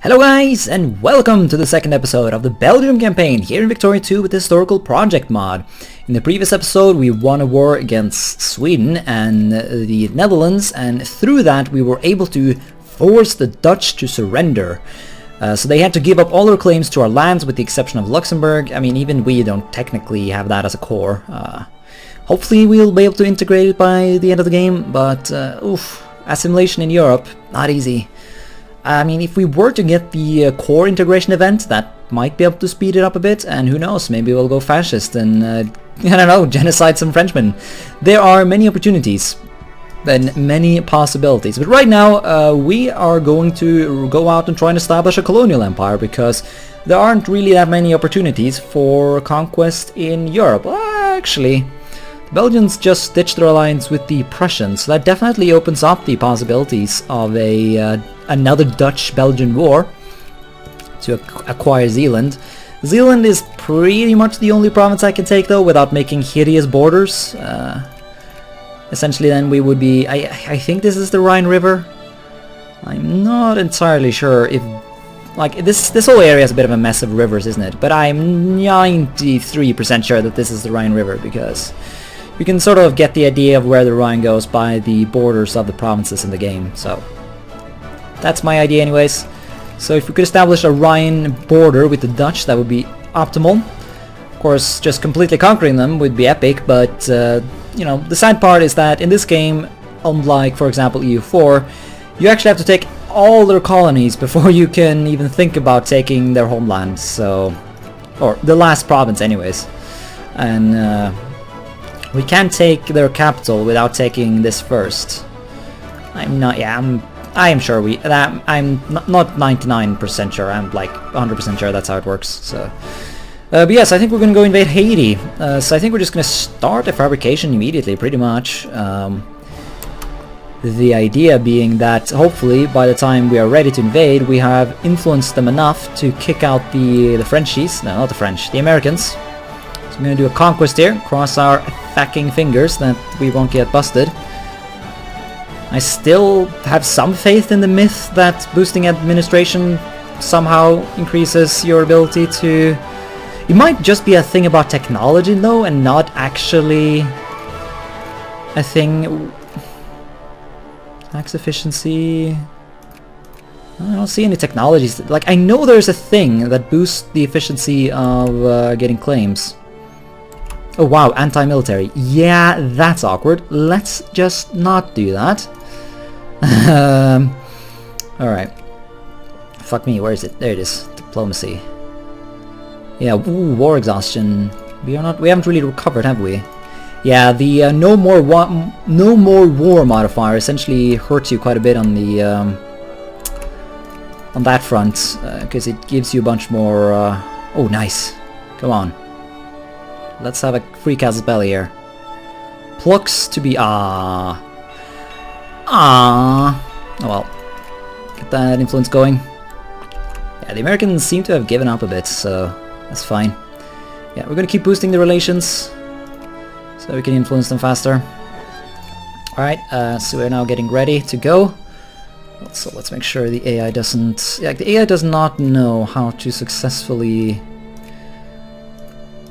Hello guys, and welcome to the second episode of the Belgium campaign here in Victoria 2 with the Historical Project mod. In the previous episode we won a war against Sweden and the Netherlands, and through that we were able to force the Dutch to surrender. So they had to give up all their claims to our lands with the exception of Luxembourg. I mean, even we don't technically have that as a core. Hopefully we'll be able to integrate it by the end of the game, but assimilation in Europe, not easy. I mean, if we were to get the core integration event, that might be able to speed it up a bit, and who knows, maybe we'll go fascist and, I don't know, genocide some Frenchmen. There are many opportunities and many possibilities, but right now we are going to go out and try and establish a colonial empire, because there aren't really that many opportunities for conquest in Europe. Well, actually, the Belgians just ditched their alliance with the Prussians, so that definitely opens up the possibilities of another Dutch-Belgian war to acquire Zeeland. Zeeland is pretty much the only province I can take, though, without making hideous borders. Essentially then we would be... I think this is the Rhine River. I'm not entirely sure if... Like, this whole area is a bit of a mess of rivers, isn't it? But I'm 93% sure that this is the Rhine River, because you can sort of get the idea of where the Rhine goes by the borders of the provinces in the game, so... That's my idea anyways. So if we could establish a Rhine border with the Dutch, that would be optimal. Of course, just completely conquering them would be epic, but you know, the sad part is that in this game, unlike for example EU4, you actually have to take all their colonies before you can even think about taking their homeland, so... or the last province anyways. And we can't take their capital without taking this first. I am sure I'm not 99% sure, I'm like 100% sure that's how it works, so... but yes, I think we're gonna go invade Haiti, so I think we're just gonna start a fabrication immediately, pretty much. The idea being that hopefully by the time we are ready to invade, we have influenced them enough to kick out the Frenchies, no, not the French, the Americans. So I'm gonna do a conquest here, cross our fucking fingers that we won't get busted. I still have some faith in the myth that boosting administration somehow increases your ability to... It might just be a thing about technology though, and not actually a thing... Tax efficiency... I don't see any technologies. Like, I know there's a thing that boosts the efficiency of getting claims. Oh wow, anti-military. Yeah, that's awkward. Let's just not do that. Alright. Fuck me, where is it? There it is. Diplomacy. Yeah, ooh, war exhaustion. We haven't really recovered, have we? Yeah, the no more war modifier essentially hurts you quite a bit on the on that front, because it gives you a bunch more oh nice. Come on. Let's have a free casus belli here. Plucks to be oh well. Get that influence going. Yeah, the Americans seem to have given up a bit, so that's fine. Yeah, we're gonna keep boosting the relations so we can influence them faster. Alright, so we're now getting ready to go. So let's make sure the AI doesn't... Yeah, the AI does not know how to successfully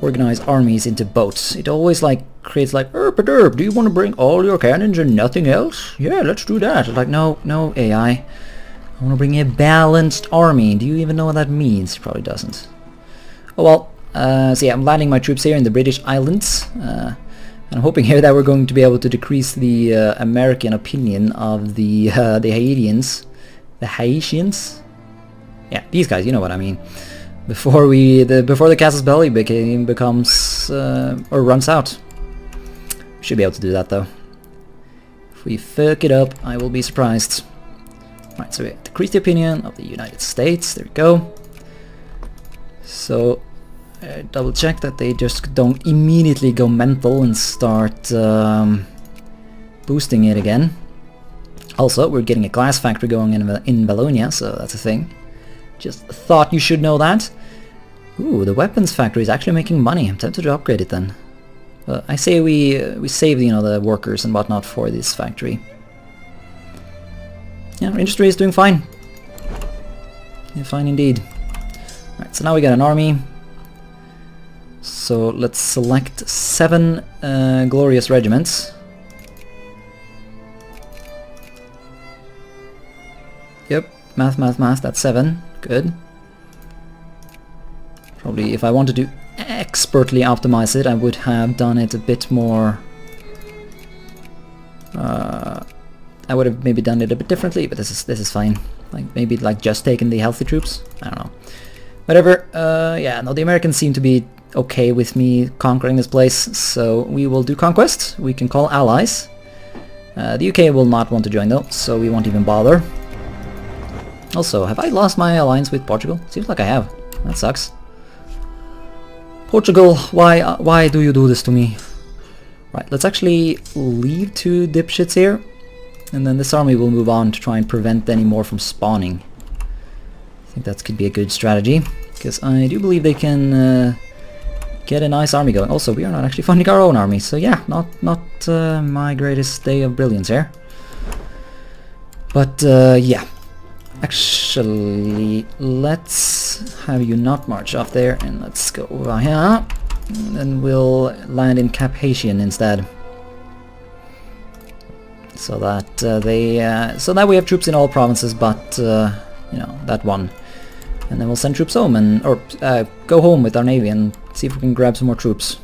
organize armies into boats. It always like creates like, derp, do you want to bring all your cannons and nothing else? Yeah, let's do that. It's like, no, AI. I want to bring a balanced army. Do you even know what that means? He probably doesn't. Oh well, so yeah, I'm landing my troops here in the British Islands. And I'm hoping here that we're going to be able to decrease the American opinion of the Haitians. The Haitians? Yeah, these guys, you know what I mean. Before the casus belli becomes or runs out. We should be able to do that though. If we fuck it up, I will be surprised. Right, so we decrease the opinion of the United States. There we go. So double check that they just don't immediately go mental and start boosting it again. Also, we're getting a glass factory going in Bologna, so that's a thing. Just thought you should know that. Ooh, the weapons factory is actually making money. I'm tempted to upgrade it then. I say we save, you know, the workers and whatnot for this factory. Yeah, our industry is doing fine. Fine indeed. Alright, so now we got an army. So let's select 7 glorious regiments. Yep, math, that's 7. Good. Probably if I wanted to expertly optimize it, I would have done it a bit more... I would have maybe done it a bit differently, but this is fine. Like maybe like just taking the healthy troops. I don't know. Whatever. Yeah, no, the Americans seem to be okay with me conquering this place, so we will do conquest. We can call allies. The UK will not want to join though, so we won't even bother. Also, have I lost my alliance with Portugal? Seems like I have. That sucks. Portugal, why do you do this to me? Right, let's actually leave 2 dipshits here. And then this army will move on to try and prevent any more from spawning. I think that could be a good strategy, because I do believe they can get a nice army going. Also, we are not actually funding our own army, so yeah, not my greatest day of brilliance here. But yeah, actually, let's have you not march off there, and let's go over here. And then we'll land in Cap Haitian instead. So that so that we have troops in all provinces, but you know, that one. And then we'll send troops home or go home with our navy and see if we can grab some more troops.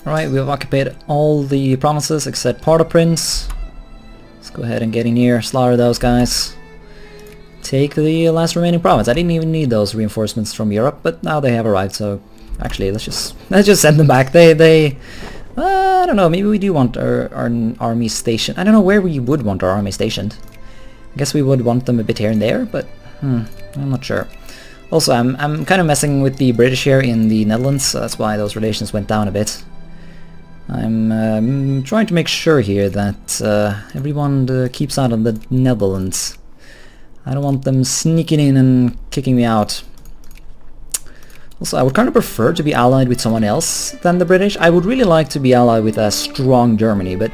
Alright, we have occupied all the provinces except Port-au-Prince. Let's go ahead and get in here, slaughter those guys. Take the last remaining province. I didn't even need those reinforcements from Europe, but now they have arrived, so actually let's just send them back. They I don't know, maybe we do want our army stationed. I don't know where we would want our army stationed. I guess we would want them a bit here and there, but I'm not sure. Also, I'm kind of messing with the British here in the Netherlands, so that's why those relations went down a bit. I'm trying to make sure here that everyone keeps out of the Netherlands. I don't want them sneaking in and kicking me out. Also, I would kind of prefer to be allied with someone else than the British. I would really like to be allied with a strong Germany, but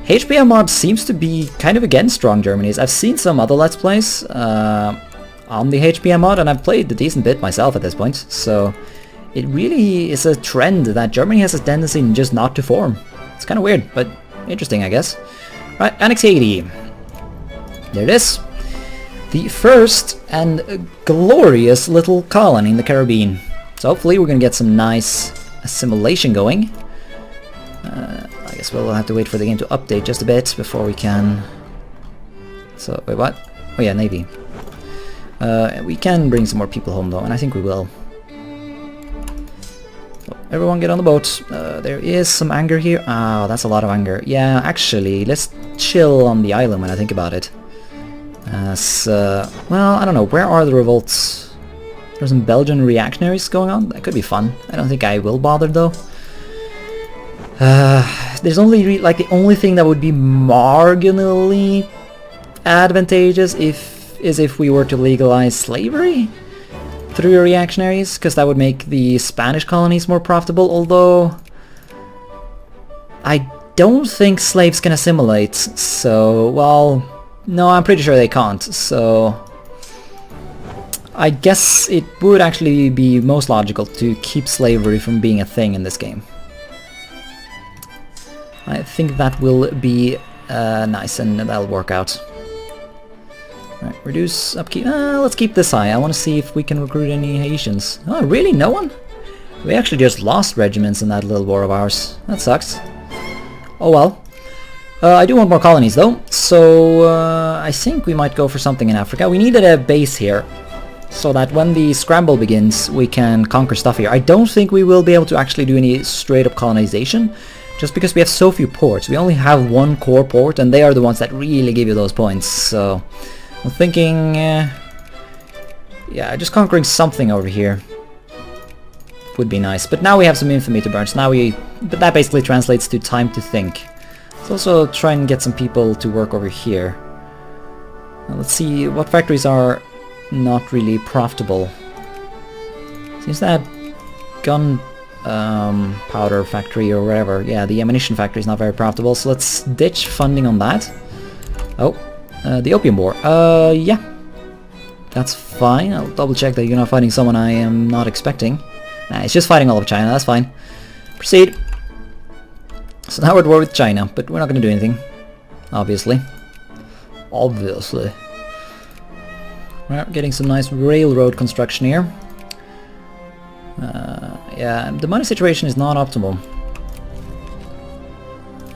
HPM mod seems to be kind of against strong Germanys. I've seen some other Let's Plays on the HPM mod, and I've played a decent bit myself at this point, so it really is a trend that Germany has a tendency just not to form. It's kind of weird, but interesting, I guess. Right, annex Haiti. There it is. The first and glorious little colony in the Caribbean. So hopefully we're going to get some nice assimilation going. I guess we'll have to wait for the game to update just a bit before we can... So, wait, what? Oh yeah, Navy. We can bring some more people home though, and I think we will. So, everyone get on the boat. There is some anger here. Ah, that's a lot of anger. Yeah, actually, let's chill on the island when I think about it. Well, I don't know, where are the revolts? There's some Belgian reactionaries going on? That could be fun. I don't think I will bother though. There's only like the only thing that would be marginally advantageous is if we were to legalize slavery through reactionaries, because that would make the Spanish colonies more profitable, although I don't think slaves can assimilate, so, well, no, I'm pretty sure they can't, so I guess it would actually be most logical to keep slavery from being a thing in this game. I think that will be nice, and that'll work out. Right, reduce upkeep. Let's keep this high. I want to see if we can recruit any Haitians. Oh, really? No one? We actually just lost regiments in that little war of ours. That sucks. Oh well. I do want more colonies though, so I think we might go for something in Africa. We needed a base here, so that when the scramble begins, we can conquer stuff here. I don't think we will be able to actually do any straight up colonization, just because we have so few ports. We only have one core port, and they are the ones that really give you those points, so I'm thinking, yeah, just conquering something over here would be nice. But now we have some infamy to burn, so but that basically translates to time to think. Let's also try and get some people to work over here. Now let's see, what factories are not really profitable. Seems that gun powder factory or whatever, yeah, the ammunition factory is not very profitable, so let's ditch funding on that. Oh, the Opium War, yeah. That's fine. I'll double check that you're not fighting someone I am not expecting. Nah, it's just fighting all of China, that's fine. Proceed. So now we're at war with China, but we're not going to do anything. Obviously. Obviously. We're getting some nice railroad construction here. Yeah, the money situation is not optimal.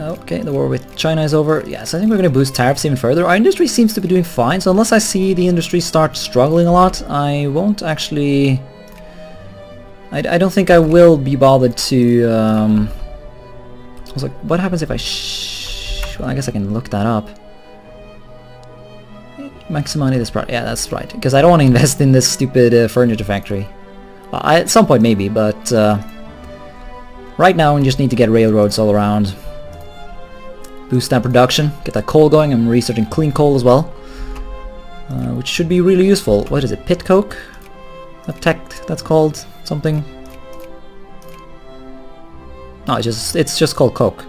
Okay, the war with China is over. Yes, I think we're going to boost tariffs even further. Our industry seems to be doing fine, so unless I see the industry start struggling a lot, I won't actually... I don't think I will be bothered to... I was like, what happens if I well, I guess I can look that up. Max money this product. Yeah, that's right. Because I don't want to invest in this stupid furniture factory. Well, at some point maybe, but right now we just need to get railroads all around. Boost that production, get that coal going. I'm researching clean coal as well, which should be really useful. What is it? Pit coke? That tech that's called something. No, it's just called coke.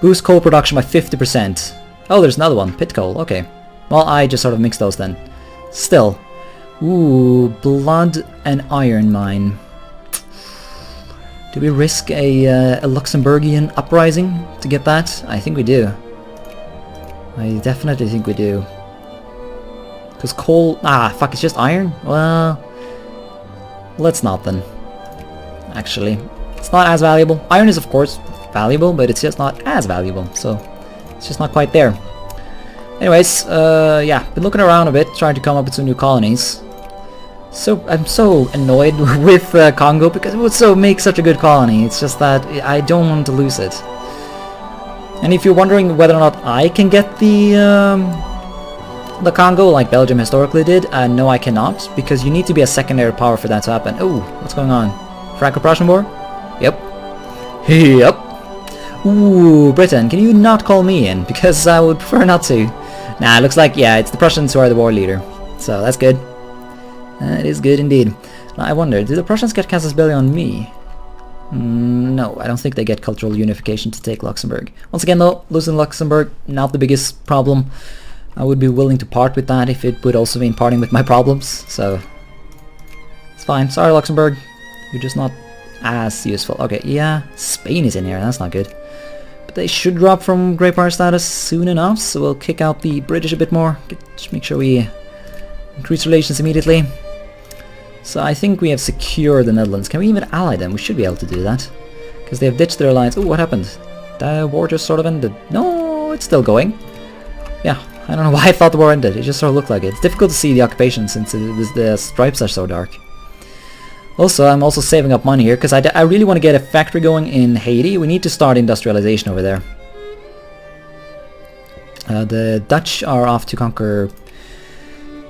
Boost coal production by 50%. Oh, there's another one. Pit coal. Okay. Well, I just sort of mixed those then. Still. Ooh, blood and iron mine. Do we risk a Luxembourgian uprising to get that? I think we do. I definitely think we do. Because coal... Ah, fuck, it's just iron? Well... Let's not then. Actually. It's not as valuable. Iron is of course valuable, but it's just not as valuable. So, it's just not quite there. Anyways, yeah, been looking around a bit, trying to come up with some new colonies. So I'm so annoyed with Congo because it would make such a good colony. It's just that I don't want to lose it. And if you're wondering whether or not I can get the Congo like Belgium historically did, no, I cannot, because you need to be a secondary power for that to happen. Oh, what's going on? Franco-Prussian War? Yep. Yep. Ooh, Britain, can you not call me in? Because I would prefer not to. Nah, it looks like, yeah, it's the Prussians who are the war leader. So that's good. It is good indeed. Now, I wonder, do the Prussians get casus belli on me? No, I don't think they get cultural unification to take Luxembourg. Once again though, losing Luxembourg, not the biggest problem. I would be willing to part with that if it would also mean parting with my problems, so... It's fine. Sorry Luxembourg, you're just not as useful. Okay, yeah, Spain is in here, that's not good. But they should drop from Great Power status soon enough, so we'll kick out the British a bit more. Just make sure we increase relations immediately. So I think we have secured the Netherlands. Can we even ally them? We should be able to do that. Because they have ditched their alliance. Oh, what happened? The war just sort of ended. No, it's still going. Yeah, I don't know why I thought the war ended. It just sort of looked like it. It's difficult to see the occupation since the stripes are so dark. Also, I'm also saving up money here because I really want to get a factory going in Haiti. We need to start industrialization over there. The Dutch are off to conquer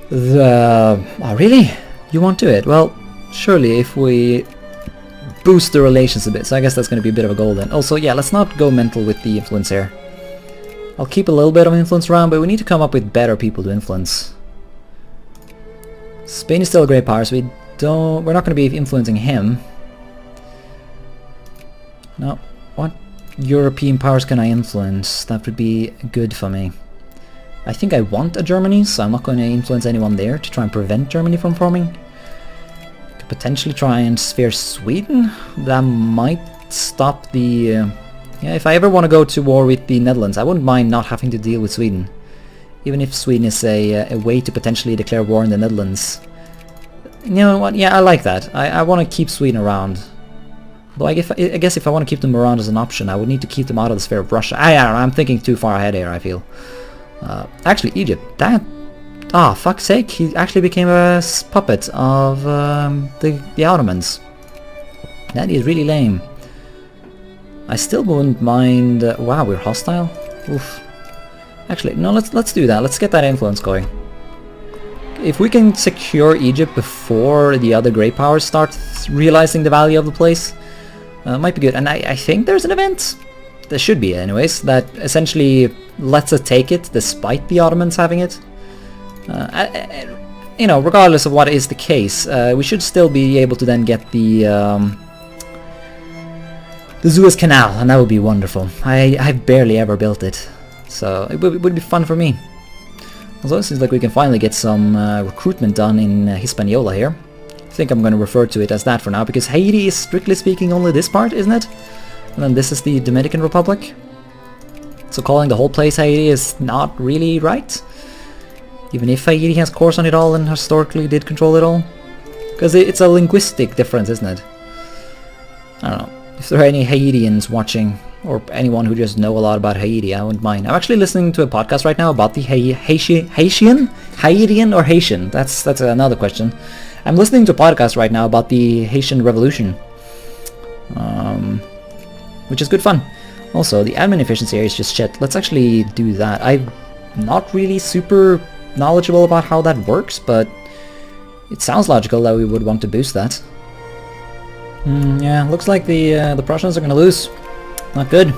the... Oh, really? You want to it? Well, surely if we boost the relations a bit. So I guess that's going to be a bit of a goal then. Also, yeah, let's not go mental with the influence here. I'll keep a little bit of influence around, but we need to come up with better people to influence. Spain is still a great power, so we're not going to be influencing him. No. What European powers can I influence? That would be good for me. I think I want a Germany, so I'm not going to influence anyone there to try and prevent Germany from forming. Could potentially try and sphere Sweden. That might stop the... yeah, if I ever want to go to war with the Netherlands, I wouldn't mind not having to deal with Sweden. Even if Sweden is a way to potentially declare war in the Netherlands. You know what? Yeah, I like that. I want to keep Sweden around. Though I guess if I want to keep them around as an option, I would need to keep them out of the sphere of Russia. I don't know, I'm thinking too far ahead here, I feel. Actually, Egypt. That... Ah, fuck's sake, he actually became a puppet of the Ottomans. That is really lame. I still wouldn't mind... wow, we're hostile? Oof. Actually, no, let's do that. Let's get that influence going. If we can secure Egypt before the other great powers start realizing the value of the place, might be good. And I think there's an event, there should be anyways, that essentially lets us take it despite the Ottomans having it. You know, regardless of what is the case, we should still be able to then get the Suez Canal, and that would be wonderful. I've barely ever built it, so it would be fun for me. Also, it seems like we can finally get some recruitment done in Hispaniola here. I think I'm going to refer to it as that for now, because Haiti is strictly speaking only this part, isn't it? And then this is the Dominican Republic. So calling the whole place Haiti is not really right. Even if Haiti has course on it all and historically did control it all. Because it's a linguistic difference, isn't it? I don't know. If there are any Haitians watching, or anyone who just know a lot about Haiti, I wouldn't mind. I'm actually listening to a podcast right now about the Haitian? Haitian or Haitian? That's another question. I'm listening to a podcast right now about the Haitian Revolution. Which is good fun. Also, the admin efficiency here is just shit. Let's actually do that. I'm not really super knowledgeable about how that works, but it sounds logical that we would want to boost that. Yeah, looks like the Prussians are gonna lose. Not good.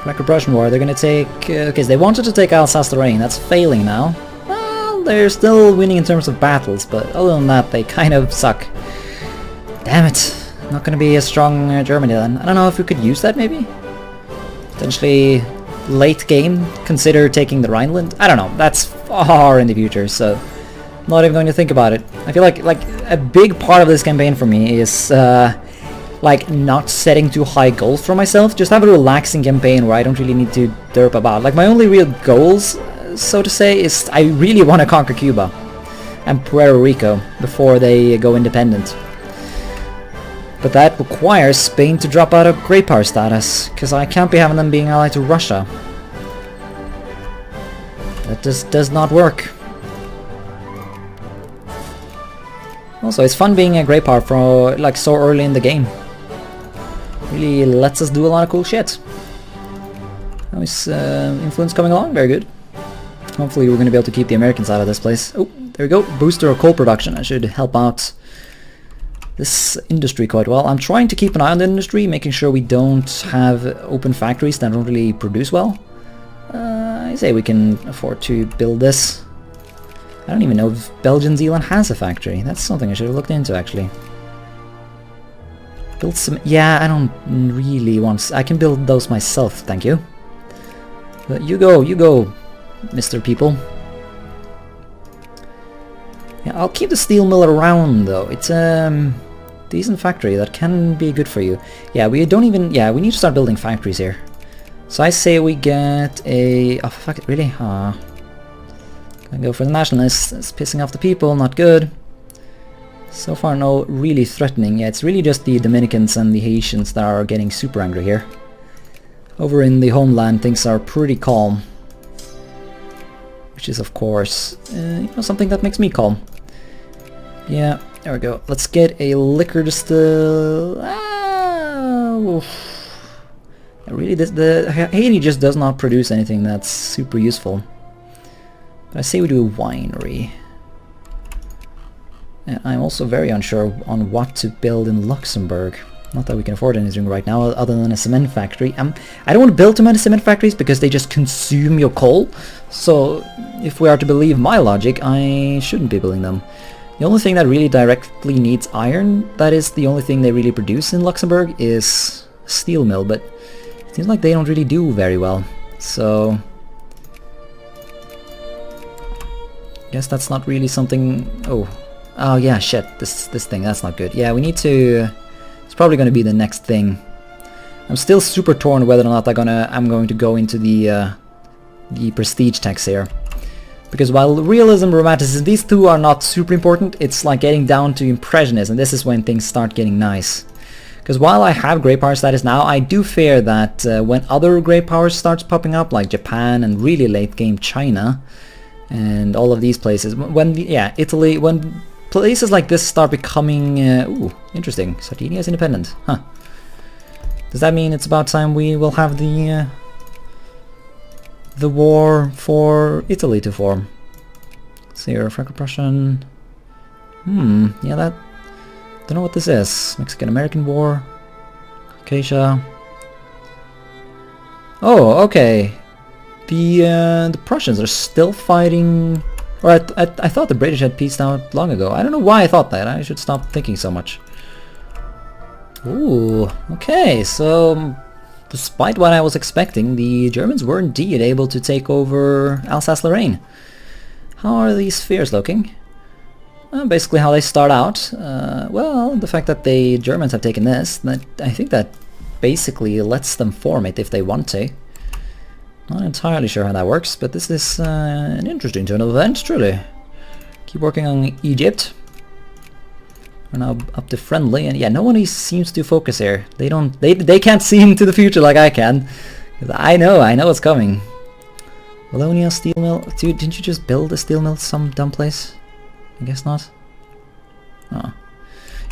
Franco-Prussian War, they're gonna take... okay, so they wanted to take Alsace-Lorraine, that's failing now. Well, they're still winning in terms of battles, but other than that, they kind of suck. Damn it. Not gonna be a strong Germany then. I don't know if we could use that maybe? Potentially late game, consider taking the Rhineland? I don't know, that's far in the future, so... not even going to think about it. I feel like a big part of this campaign for me is like not setting too high goals for myself. Just have a relaxing campaign where I don't really need to derp about. Like my only real goals, so to say, is I really want to conquer Cuba and Puerto Rico before they go independent. But that requires Spain to drop out of great power status, because I can't be having them being allied to Russia. That just does not work. Also, it's fun being a great power for like so early in the game. Really lets us do a lot of cool shit. How is influence coming along? Very good. Hopefully we're going to be able to keep the Americans out of this place. Oh, there we go. Booster of coal production. I should help out this industry quite well. I'm trying to keep an eye on the industry, making sure we don't have open factories that don't really produce well. I say we can afford to build this. I don't even know if Belgian Zealand has a factory. That's something I should have looked into, actually. Build some... yeah, I don't really want... I can build those myself, thank you. But you go, Mr. People. Yeah, I'll keep the steel mill around, though. It's a decent factory that can be good for you. Yeah, we don't even... yeah, we need to start building factories here. So I say we get a... oh, fuck it, really? Gonna go for the nationalists. It's pissing off the people, not good. So far no really threatening. Yeah, it's really just the Dominicans and the Haitians that are getting super angry here. Over in the homeland things are pretty calm. Which is of course you know, something that makes me calm. Yeah, there we go. Let's get a liquor distill. Really, the Haiti just does not produce anything that's super useful. But I say we do a winery. And I'm also very unsure on what to build in Luxembourg. Not that we can afford anything right now other than a cement factory. I don't want to build too many cement factories because they just consume your coal. So if we are to believe my logic, I shouldn't be building them. The only thing that really directly needs iron, that is the only thing they really produce in Luxembourg, is a steel mill. But it seems like they don't really do very well. So... guess that's not really something... oh yeah, shit, this thing, that's not good. Yeah, we need to... it's probably going to be the next thing. I'm still super torn whether or not I'm going to go into the prestige tax here. Because while realism and romanticism, these two are not super important, it's like getting down to impressionism. This is when things start getting nice. Because while I have great power status now, I do fear that when other great powers starts popping up, like Japan and really late game China, and all of these places, when Italy, when places like this start becoming ooh, interesting. Sardinia is independent, huh? Does that mean it's about time we will have the war for Italy to form? Let's see here, Franco-Prussian. Yeah, that... don't know what this is. Mexican-American War, Caucasia. Oh, okay. The Prussians are still fighting... or I thought the British had peaced out long ago. I don't know why I thought that. I should stop thinking so much. Ooh, okay, so... despite what I was expecting, the Germans were indeed able to take over Alsace-Lorraine. How are these spheres looking? Basically how they start out. Well, the fact that the Germans have taken this, that I think that basically lets them form it if they want to. Not entirely sure how that works, but this is an interesting turn of events, truly. Keep working on Egypt. We're now up to friendly, and yeah, no one seems to focus here. They can't see into the future like I can. 'Cause I know what's coming. Wallonia steel mill. Dude, didn't you just build a steel mill some dumb place? I guess not. Oh.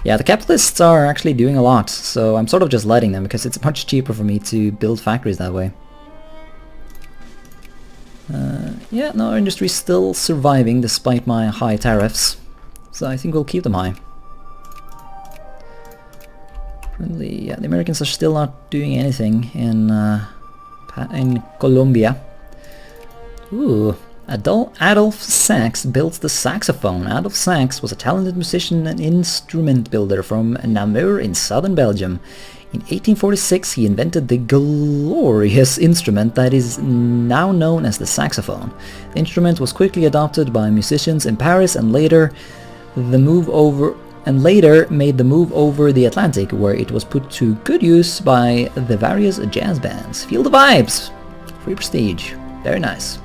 Yeah, the capitalists are actually doing a lot, so I'm sort of just letting them because it's much cheaper for me to build factories that way. Yeah, no, our industry's still surviving despite my high tariffs, so I think we'll keep them high. Friendly, yeah, the Americans are still not doing anything in Colombia. Ooh, Adolf Sax built the saxophone. Adolf Sax was a talented musician and instrument builder from Namur in southern Belgium. In 1846 he invented the glorious instrument that is now known as the saxophone. The instrument was quickly adopted by musicians in Paris and later made the move over the Atlantic, where it was put to good use by the various jazz bands. Feel the vibes! Free prestige. Very nice.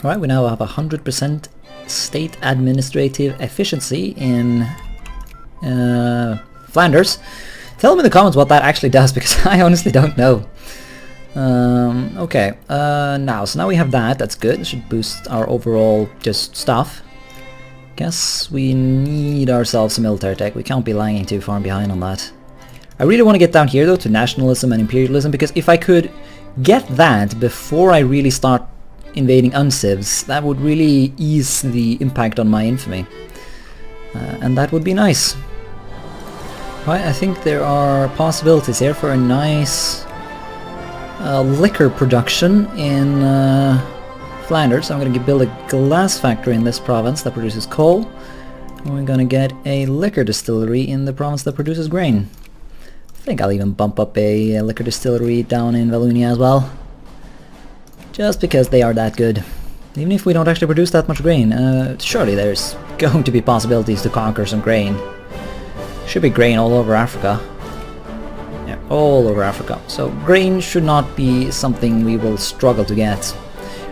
Alright, we now have 100% state administrative efficiency in Flanders. Tell me in the comments what that actually does, because I honestly don't know. Okay, now we have that, that's good. It should boost our overall just stuff. Guess we need ourselves a military tech. We can't be lagging too far behind on that. I really want to get down here though to nationalism and imperialism, because if I could get that before I really start invading uncivs, that would really ease the impact on my infamy. And that would be nice. Right, I think there are possibilities here for a nice liquor production in Flanders. I'm going to build a glass factory in this province that produces coal. And we're going to get a liquor distillery in the province that produces grain. I think I'll even bump up a liquor distillery down in Wallonia as well. Just because they are that good. Even if we don't actually produce that much grain, surely there's going to be possibilities to conquer some grain. Should be grain all over Africa. Yeah, all over Africa. So grain should not be something we will struggle to get.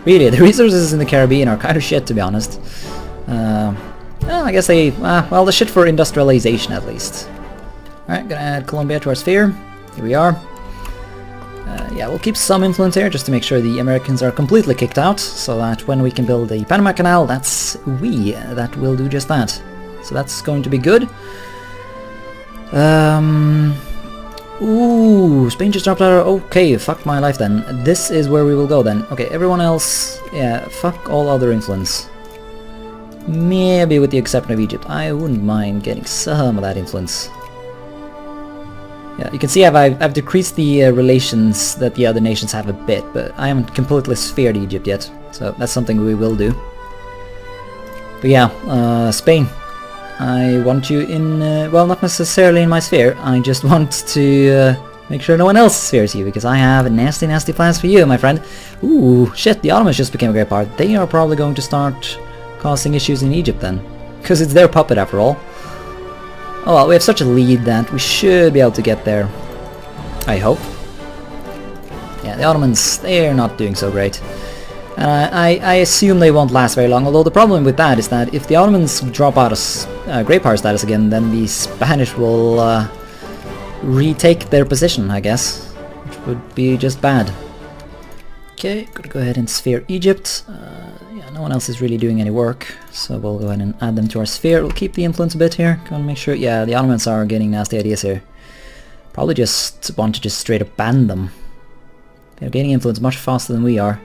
Really, the resources in the Caribbean are kind of shit, to be honest. I guess they, well, the shit for industrialization at least. Alright, gonna add Colombia to our sphere. Here we are. Yeah, we'll keep some influence here just to make sure the Americans are completely kicked out, so that when we can build the Panama Canal, that's we that will do just that. So that's going to be good. Ooh, Spain just dropped out. Okay, fuck my life then. This is where we will go then. Okay, everyone else, yeah, fuck all other influence. Maybe with the exception of Egypt. I wouldn't mind getting some of that influence. Yeah, you can see I've decreased the relations that the other nations have a bit, but I haven't completely sphered Egypt yet, so that's something we will do. But yeah, Spain. I want you in, well, not necessarily in my sphere, I just want to make sure no one else spheres you, because I have nasty, nasty plans for you, my friend. Ooh, shit, the Ottomans just became a great part. They are probably going to start causing issues in Egypt then, because it's their puppet after all. Oh well, we have such a lead that we should be able to get there, I hope. Yeah, the Ottomans, they're not doing so great. I assume they won't last very long, although the problem with that is that if the Ottomans drop out of Great Power status again, then the Spanish will retake their position, I guess, which would be just bad. Okay, gotta go ahead and sphere Egypt. Yeah, no one else is really doing any work, so we'll go ahead and add them to our sphere. We'll keep the influence a bit here, gotta make sure, yeah, the Ottomans are getting nasty ideas here. Probably just want to just straight up ban them. They're gaining influence much faster than we are.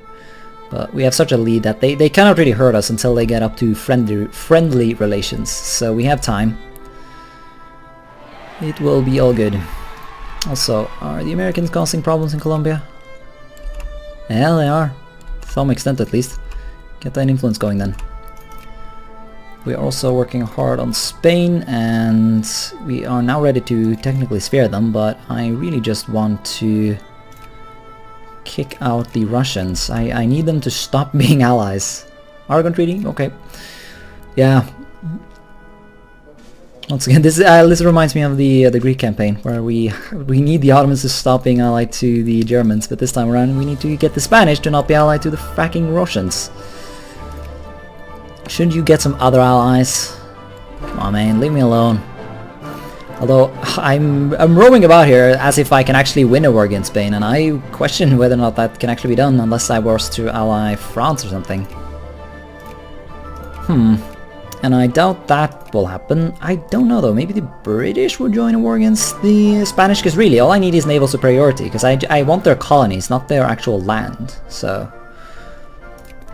But we have such a lead that they cannot really hurt us until they get up to friendly relations, so we have time. It will be all good. Also, are the Americans causing problems in Colombia? Yeah, they are. To some extent at least. Get that influence going then. We are also working hard on Spain, and we are now ready to technically sphere them, but I really just want to kick out the Russians. I need them to stop being allies. Aragon Treaty, okay. Yeah. Once again, this reminds me of the Greek campaign, where we need the Ottomans to stop being allied to the Germans, but this time around we need to get the Spanish to not be allied to the fracking Russians. Shouldn't you get some other allies? Come on, man, leave me alone. Although I'm roaming about here as if I can actually win a war against Spain, and I question whether or not that can actually be done unless I was to ally France or something. And I doubt that will happen. I don't know though, maybe the British would join a war against the Spanish, because really all I need is naval superiority, because I want their colonies, not their actual land. So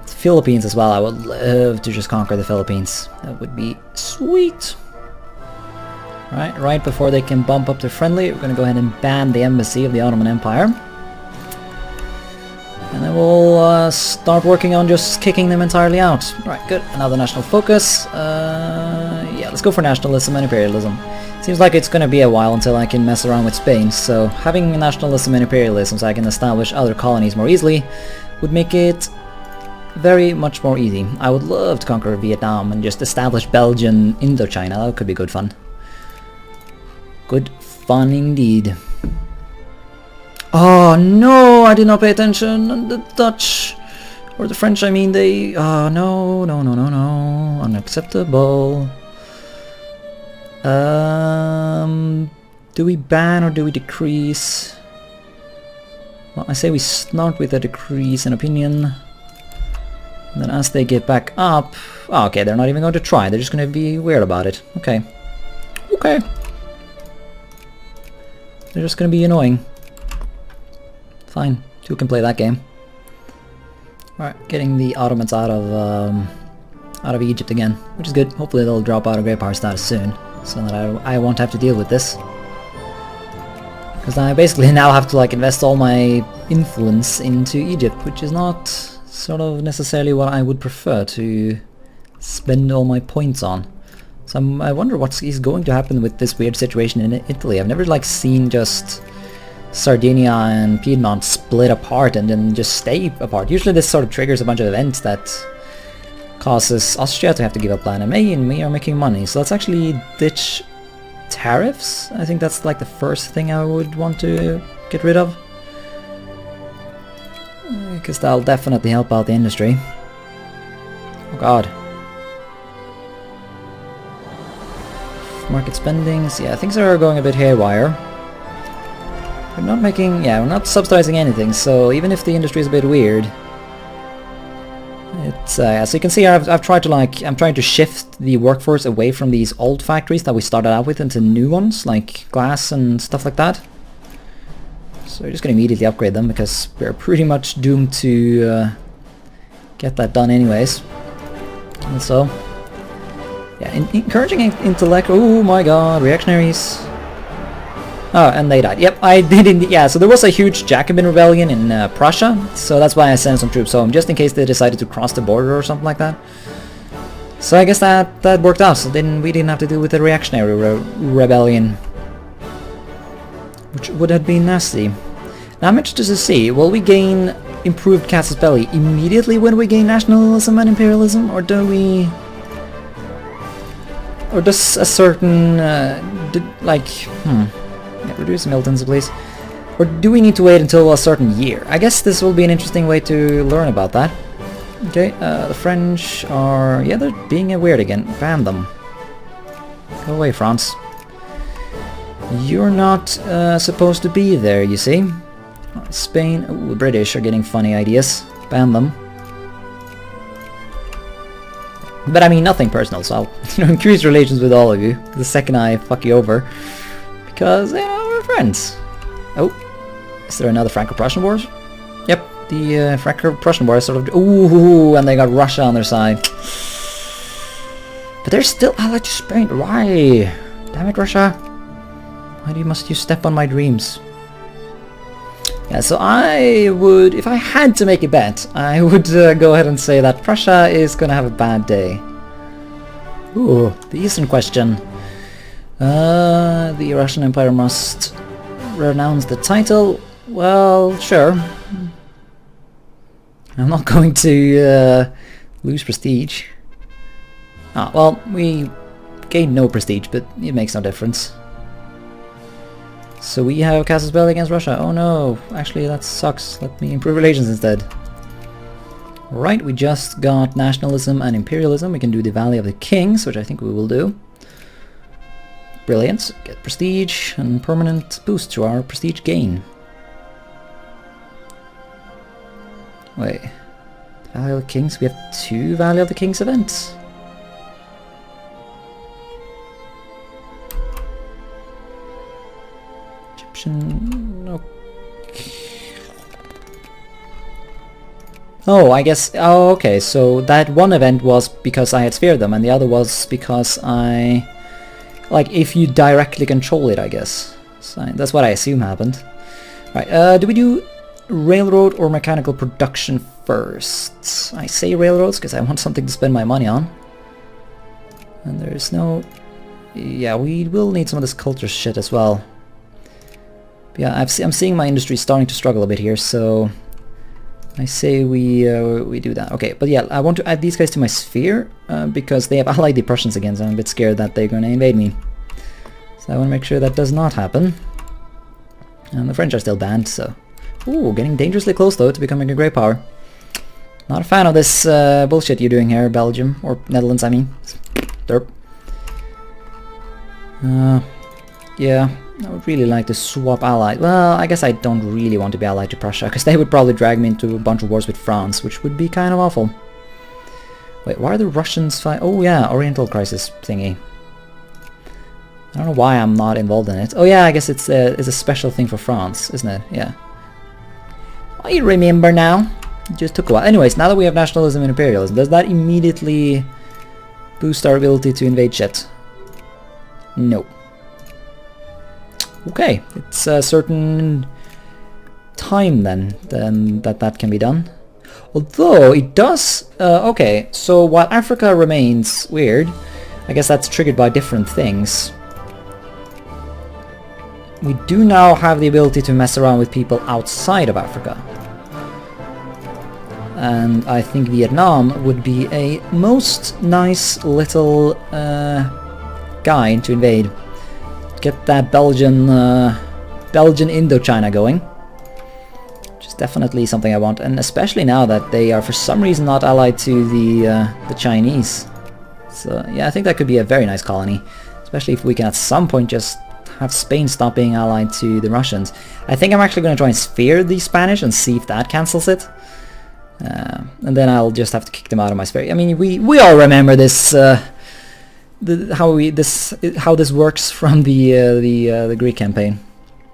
Philippines as well, I would love to just conquer the Philippines. That would be sweet. Right before they can bump up to friendly, we're going to go ahead and ban the embassy of the Ottoman Empire. And then we'll start working on just kicking them entirely out. Right, good. Another national focus. Yeah, let's go for nationalism and imperialism. Seems like it's going to be a while until I can mess around with Spain, so having nationalism and imperialism so I can establish other colonies more easily would make it very much more easy. I would love to conquer Vietnam and just establish Belgian Indochina. That could be good fun. Good fun indeed. Oh no, I did not pay attention. The Dutch, or the French, I mean, they... Oh no, unacceptable. Do we ban or do we decrease? Well, I say we start with a decrease in opinion. And then as they get back up... Oh, okay, they're not even going to try. They're just going to be weird about it. Okay. Okay. They're just going to be annoying. Fine, two can play that game. Alright, getting the Ottomans out of Egypt again, which is good. Hopefully they'll drop out of Great Power status soon, so that I won't have to deal with this. Because I basically now have to like invest all my influence into Egypt, which is not sort of necessarily what I would prefer to spend all my points on. So I wonder what is going to happen with this weird situation in Italy. I've never like seen just Sardinia and Piedmont split apart and then just stay apart. Usually this sort of triggers a bunch of events that causes Austria to have to give up land, and me are making money. So let's actually ditch tariffs. I think that's like the first thing I would want to get rid of, because that'll definitely help out the industry. Oh god. Market spendings, yeah, things are going a bit haywire. We're not making, yeah, we're not subsidizing anything, so even if the industry is a bit weird, it's, so you can see I've tried to like, I'm trying to shift the workforce away from these old factories that we started out with into new ones, like glass and stuff like that. So we're just going to immediately upgrade them, because we're pretty much doomed to get that done anyways. And so... yeah, encouraging intellect. Oh my god, reactionaries. Oh, and they died. Yep, I did. Yeah, so there was a huge Jacobin rebellion in Prussia, so that's why I sent some troops home, just in case they decided to cross the border or something like that. So I guess that worked out. So then we didn't have to deal with the reactionary rebellion, which would have been nasty. Now I'm interested to see, will we gain improved casus belli immediately when we gain nationalism and imperialism, or do we? Or does a certain, yeah, reduce militants please. Or do we need to wait until a certain year? I guess this will be an interesting way to learn about that. Okay, the French are, yeah, they're being weird again. Ban them. Go away, France. You're not supposed to be there, you see. Spain, ooh, the British are getting funny ideas. Ban them. But I mean, nothing personal, so I'll increase relations with all of you the second I fuck you over. Because, you know, we're friends. Oh, is there another Franco-Prussian war? Yep, the Franco-Prussian war sort of... Ooh, and they got Russia on their side. But they're still allied to Spain. Why? Damn it, Russia. Why must you step on my dreams? Yeah, so I would, if I had to make a bet, I would go ahead and say that Prussia is gonna have a bad day. Ooh, the Eastern question. The Russian Empire must renounce the title. Well, sure. I'm not going to Lose prestige. Ah, well, we gained no prestige, but it makes no difference. So we have casus belli against Russia. Oh no, actually that sucks. Let me improve relations instead. Right, we just got nationalism and imperialism. We can do the Valley of the Kings, which I think we will do. Brilliant. Get prestige and permanent boost to our prestige gain. Wait. Valley of the Kings? We have 2 Valley of the Kings events. Egyptian... okay. Oh, I guess... oh, okay, so that one event was because I had spared them, and the other was because I... like, if you directly control it, I guess. So that's what I assume happened. Right, do we do railroad or mechanical production first? I say railroads because I want something to spend my money on. And there's no... yeah, we will need some of this culture shit as well. But yeah, I'm seeing my industry starting to struggle a bit here, so... I say we do that. Okay, but yeah, I want to add these guys to my sphere, because they have allied the Prussians again, so I'm a bit scared that they're going to invade me. So I want to make sure that does not happen. And the French are still banned, so... ooh, getting dangerously close though to becoming a great power. Not a fan of this bullshit you're doing here, Belgium, or Netherlands, I mean. Derp. Yeah, I would really like to swap allies. Well, I guess I don't really want to be allied to Prussia, because they would probably drag me into a bunch of wars with France, which would be kind of awful. Wait, why are the Russians fighting? Oh yeah, Oriental Crisis thingy. I don't know why I'm not involved in it. Oh yeah, I guess it's a special thing for France, isn't it? Yeah. I remember now. It just took a while. Anyways, now that we have nationalism and imperialism, does that immediately boost our ability to invade shit? No. Okay, it's a certain time then that can be done. Although it does... okay, so while Africa remains weird, I guess that's triggered by different things. We do now have the ability to mess around with people outside of Africa. And I think Vietnam would be a most nice little guy to invade. Get that Belgian Indochina going. Which is definitely something I want, and especially now that they are for some reason not allied to the Chinese. So yeah, I think that could be a very nice colony, especially if we can at some point just have Spain stop being allied to the Russians. I think I'm actually going to try and sphere the Spanish and see if that cancels it. And then I'll just have to kick them out of my sphere. I mean, we all remember this. How this works from the Greek campaign.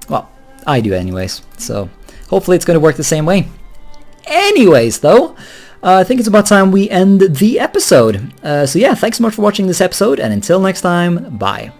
Well, I do anyways. So hopefully it's going to work the same way. Anyways, though, I think it's about time we end the episode. So yeah, thanks so much for watching this episode, and until next time, bye.